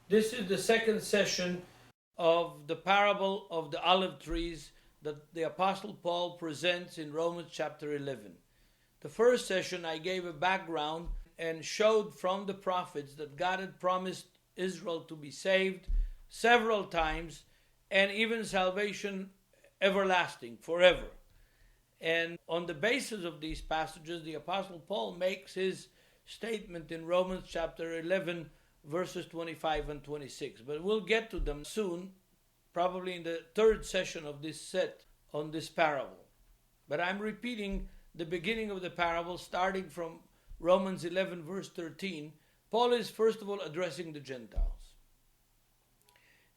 This is the second session of the parable of the olive trees that the Apostle Paul presents in Romans chapter 11. The first session I gave a background and showed from the prophets that God had promised Israel to be saved several times, and even salvation everlasting, forever. And on the basis of these passages, the Apostle Paul makes his statement in Romans chapter 11, verses 25 and 26. But we'll get to them soon, probably in the third session of this set on this parable. But I'm repeating the beginning of the parable, starting from Romans 11, verse 13. Paul is first of all addressing the Gentiles.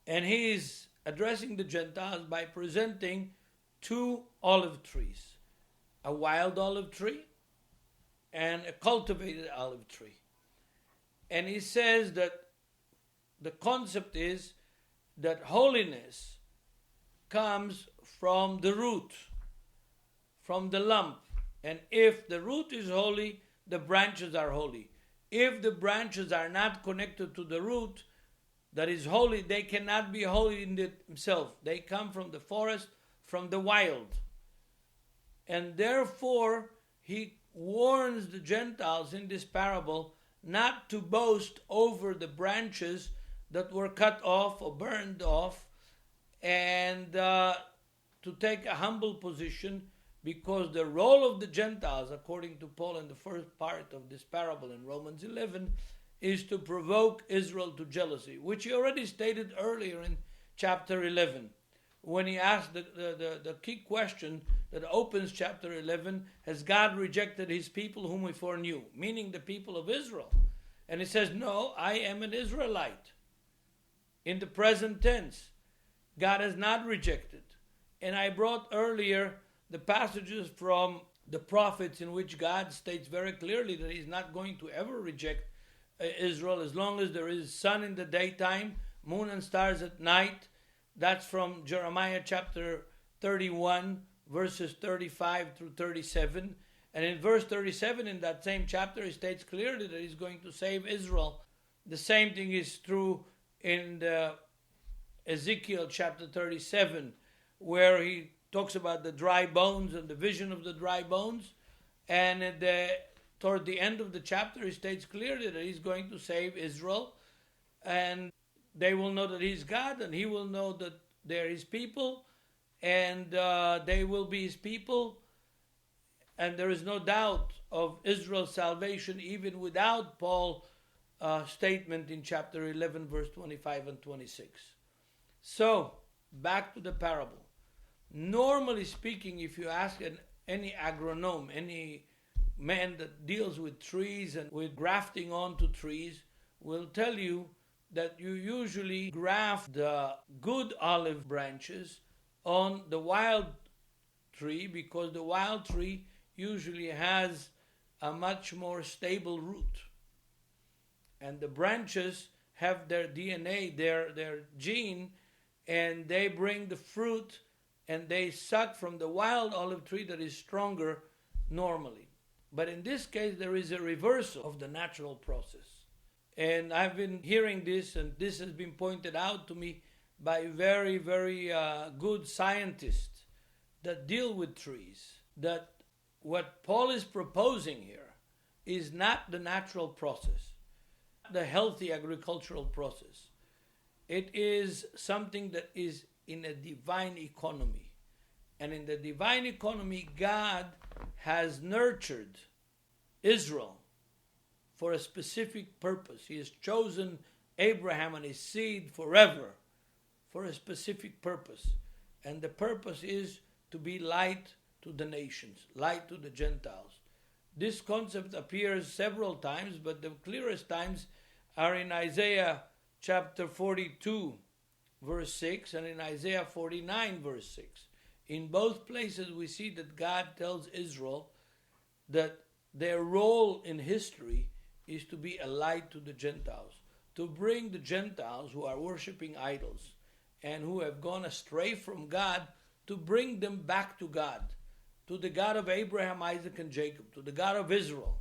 And he is addressing the Gentiles by presenting two olive trees, a wild olive tree and a cultivated olive tree. And he says that the concept is that holiness comes from the root, from the lump. And if the root is holy, the branches are holy. If the branches are not connected to the root that is holy, they cannot be holy in themselves. They come from the forest, from the wild. And therefore, he warns the Gentiles in this parable not to boast over the branches that were cut off or burned off, and to take a humble position, because the role of the Gentiles, according to Paul in the first part of this parable in Romans 11, is to provoke Israel to jealousy, which he already stated earlier in chapter 11, when he asked the key question that opens chapter 11, has God rejected his people whom he foreknew? Meaning the people of Israel. And he says, no, I am an Israelite. In the present tense, God has not rejected. And I brought earlier the passages from the prophets in which God states very clearly that he's not going to ever reject Israel as long as there is sun in the daytime, moon and stars at night. That's from Jeremiah chapter 31, verses 35 through 37. And in verse 37 in that same chapter, he states clearly that he's going to save Israel. The same thing is true in the Ezekiel chapter 37, where he talks about the dry bones and the vision of the dry bones. And toward the end of the chapter, he states clearly that he's going to save Israel. And they will know that he's God, and he will know that they're his people, and they will be his people. And there is no doubt of Israel's salvation, even without Paul's statement in chapter 11, verse 25 and 26. So, back to the parable. Normally speaking, if you ask any agronome, any man that deals with trees and with grafting onto trees, will tell you that you usually graft the good olive branches on the wild tree, because the wild tree usually has a much more stable root. And the branches have their DNA, their gene, and they bring the fruit, and they suck from the wild olive tree that is stronger normally. But in this case, there is a reversal of the natural process. And I've been hearing this, and this has been pointed out to me by very, very good scientists that deal with trees, that what Paul is proposing here is not the natural process, the healthy agricultural process. It is something that is in a divine economy. And in the divine economy, God has nurtured Israel for a specific purpose. He has chosen Abraham and his seed forever for a specific purpose. And the purpose is to be light to the nations, light to the Gentiles. This concept appears several times, but the clearest times are in Isaiah chapter 42, verse 6, and in Isaiah 49, verse 6. In both places we see that God tells Israel that their role in history is to be a light to the Gentiles, to bring the Gentiles who are worshiping idols and who have gone astray from God, to bring them back to God, to the God of Abraham, Isaac, and Jacob, to the God of Israel,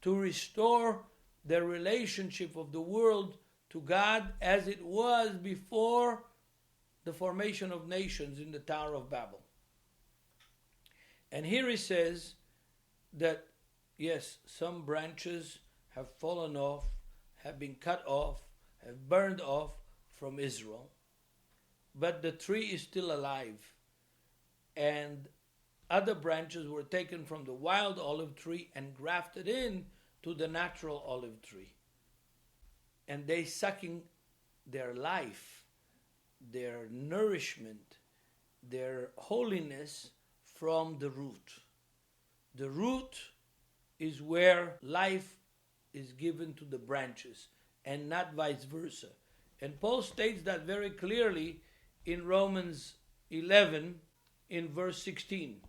to restore the relationship of the world to to God as it was before the formation of nations in the Tower of Babel. And here he says that, yes, some branches have fallen off, have been cut off, have burned off from Israel, but the tree is still alive. And other branches were taken from the wild olive tree and grafted in to the natural olive tree. And they sucking their life, their nourishment, their holiness from the root. The root is where life is given to the branches and not vice versa. And Paul states that very clearly in Romans 11 in verse 16.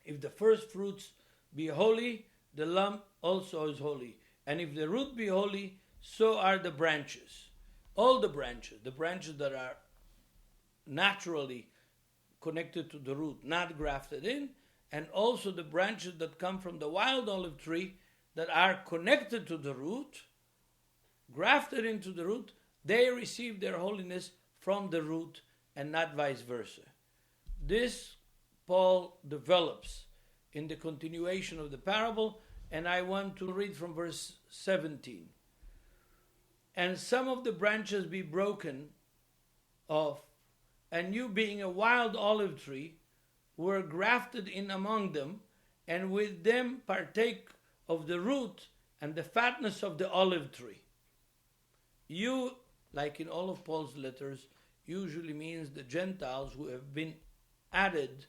If the first fruits be holy, the lump also is holy. And if the root be holy, so are the branches. All the branches that are naturally connected to the root, not grafted in, and also the branches that come from the wild olive tree that are connected to the root, grafted into the root, they receive their holiness from the root and not vice versa. This Paul develops in the continuation of the parable, and I want to read from verse 17. And some of the branches be broken off, and you being a wild olive tree, were grafted in among them, and with them partake of the root and the fatness of the olive tree. You, like in all of Paul's letters, usually means the Gentiles who have been added,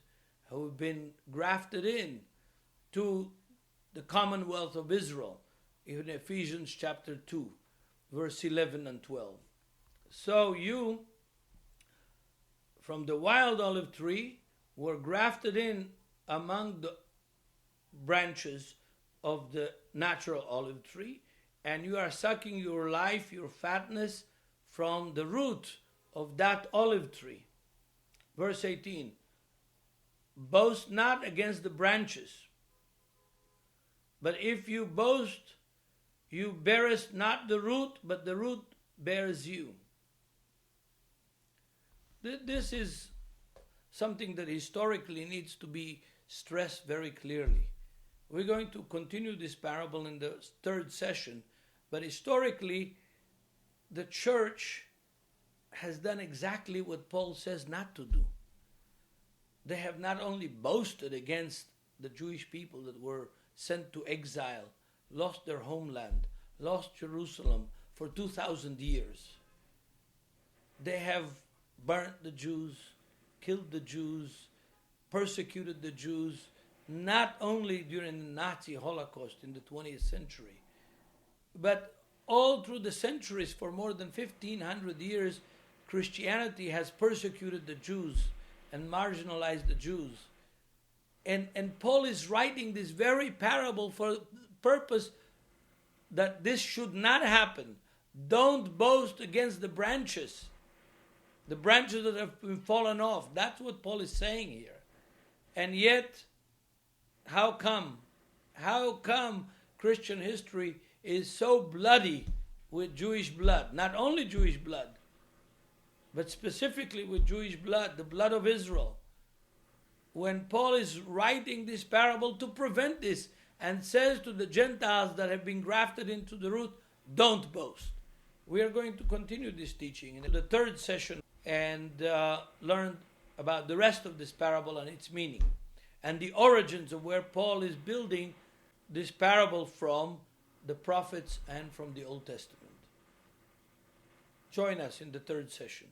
who have been grafted in to the commonwealth of Israel, in Ephesians chapter 2, verse 11 and 12. So you, from the wild olive tree, were grafted in among the branches of the natural olive tree, and you are sucking your life, your fatness, from the root of that olive tree. Verse 18, boast not against the branches, but if you boast, you bearest not the root, but the root bears you. This is something that historically needs to be stressed very clearly. We're going to continue this parable in the third session, but historically, the church has done exactly what Paul says not to do. They have not only boasted against the Jewish people that were sent to exile, lost their homeland, lost Jerusalem for 2,000 years. They have burnt the Jews, killed the Jews, persecuted the Jews, not only during the Nazi Holocaust in the 20th century, but all through the centuries. For more than 1,500 years, Christianity has persecuted the Jews and marginalized the Jews. And Paul is writing this very parable for the purpose that this should not happen. Don't boast against the branches that have been fallen off. That's what Paul is saying here. And yet, how come Christian history is so bloody with Jewish blood? Not only Jewish blood, but specifically with Jewish blood, the blood of Israel. When Paul is writing this parable to prevent this and says to the Gentiles that have been grafted into the root, don't boast. We are going to continue this teaching in the third session and learn about the rest of this parable and its meaning and the origins of where Paul is building this parable from the prophets and from the Old Testament. Join us in the third session.